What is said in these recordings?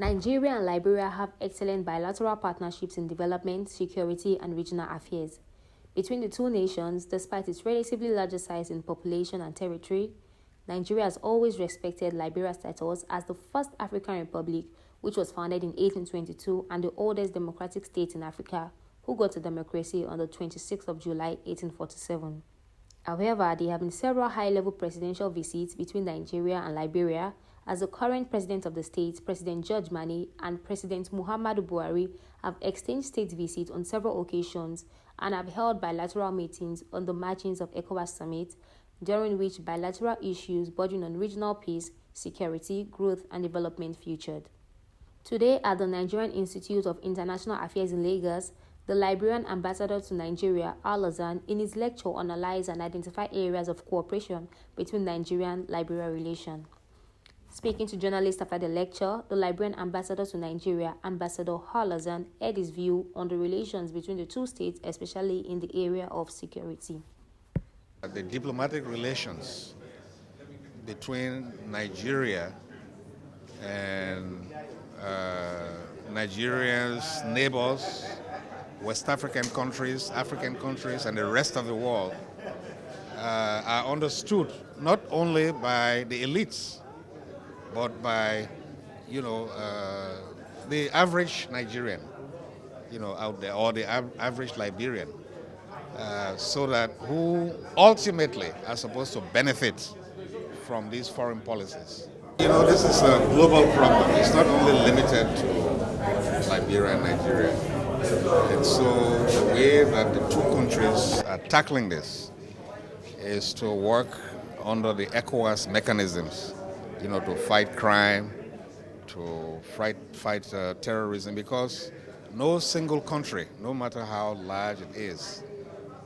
Nigeria and Liberia have excellent bilateral partnerships in development, security, and regional affairs. Between the two nations, despite its relatively larger size in population and territory, Nigeria has always respected Liberia's status as the first African republic, which was founded in 1822 and the oldest democratic state in Africa, who got to democracy on the 26th of July 1847. However, there have been several high-level presidential visits between Nigeria and Liberia, as the current president of the state, President George Mani, and President Muhammadu Buhari have exchanged state visits on several occasions and have held bilateral meetings on the margins of ECOWAS summit, during which bilateral issues bordering on regional peace, security, growth, and development featured. Today, at the Nigerian Institute of International Affairs in Lagos, the Liberian ambassador to Nigeria, Al-Azan, in his lecture analyzed and identified areas of cooperation between Nigeria and Liberia relations. Speaking to journalists after the lecture, the Liberian ambassador to Nigeria, Ambassador Al-Azan, aired his view on the relations between the two states, especially in the area of security. The diplomatic relations between Nigeria and Nigeria's neighbors, West African countries, and the rest of the world are understood not only by the elites, but by, the average Nigerian, out there, or the average Liberian, so that who ultimately are supposed to benefit from these foreign policies. This is a global problem. It's not only limited to Liberia and Nigeria. And so the way that the two countries are tackling this is to work under the ECOWAS mechanisms, to fight crime, to fight terrorism, because no single country, no matter how large it is,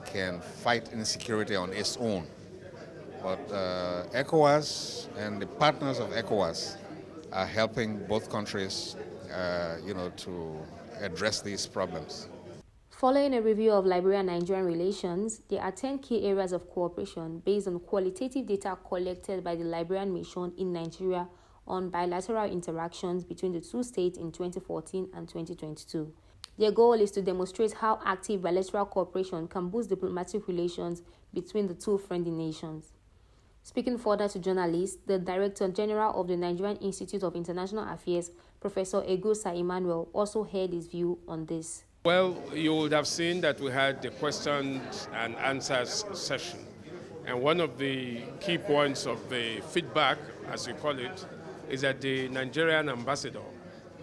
can fight insecurity on its own. But ECOWAS and the partners of ECOWAS are helping both countries, to address these problems. Following a review of Liberia-Nigerian relations, there are 10 key areas of cooperation based on qualitative data collected by the Liberian mission in Nigeria on bilateral interactions between the two states in 2014 and 2022. Their goal is to demonstrate how active bilateral cooperation can boost diplomatic relations between the two friendly nations. Speaking further to journalists, the Director General of the Nigerian Institute of International Affairs, Professor Egusa Emmanuel, also held his view on this. Well, you would have seen that we had the questions and answers session. And one of the key points of the feedback, as we call it, is that the Nigerian ambassador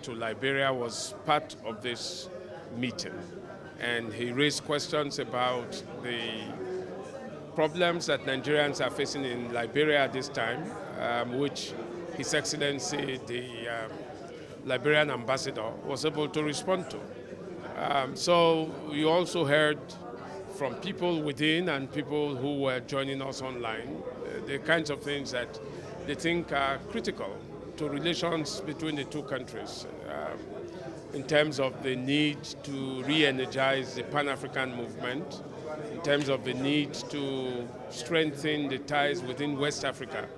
to Liberia was part of this meeting. And he raised questions about the problems that Nigerians are facing in Liberia at this time, which His Excellency, the Liberian ambassador, was able to respond to. So you also heard from people within and people who were joining us online the kinds of things that they think are critical to relations between the two countries in terms of the need to re-energize the Pan-African movement, in terms of the need to strengthen the ties within West Africa,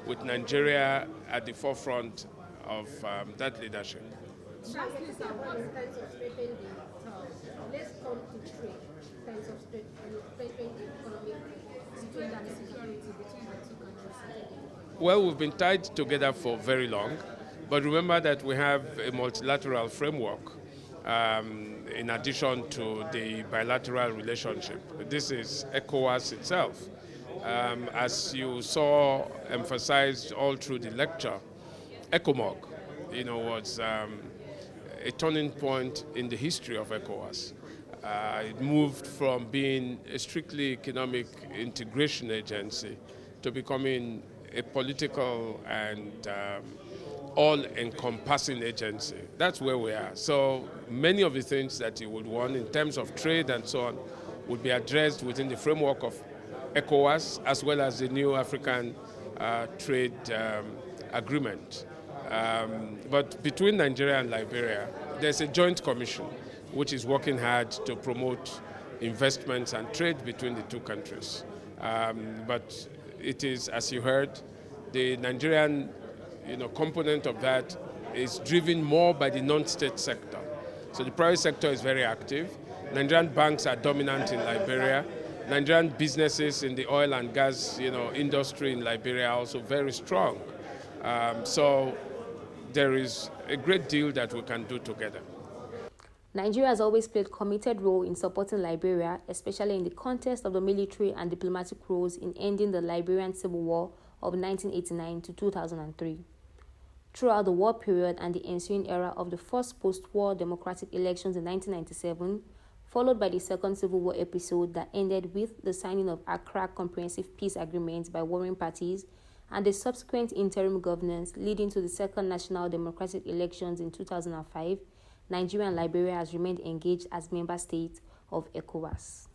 with Nigeria at the forefront of that leadership. Let's come to trade, terms of strengthening economic situation and security between the two countries. Well, we've been tied together for very long, but remember that we have a multilateral framework in addition to the bilateral relationship. This is ECOWAS itself. As you saw emphasized all through the lecture, ECOMOG, was a turning point in the history of ECOWAS. It moved from being a strictly economic integration agency to becoming a political and all-encompassing agency. That's where we are. So many of the things that you would want in terms of trade and so on would be addressed within the framework of ECOWAS, as well as the new African trade agreement. But between Nigeria and Liberia, there's a joint commission which is working hard to promote investments and trade between the two countries. But it is, as you heard, the Nigerian component of that is driven more by the non-state sector. So the private sector is very active. Nigerian banks are dominant in Liberia. Nigerian businesses in the oil and gas industry in Liberia are also very strong. So there is a great deal that we can do together. Nigeria has always played a committed role in supporting Liberia, especially in the context of the military and diplomatic roles in ending the Liberian Civil War of 1989 to 2003. Throughout the war period and the ensuing era of the first post-war democratic elections in 1997, followed by the second Civil War episode that ended with the signing of Accra Comprehensive Peace Agreement by warring parties and the subsequent interim governance leading to the second national democratic elections in 2005, Nigeria and Liberia has remained engaged as member states of ECOWAS.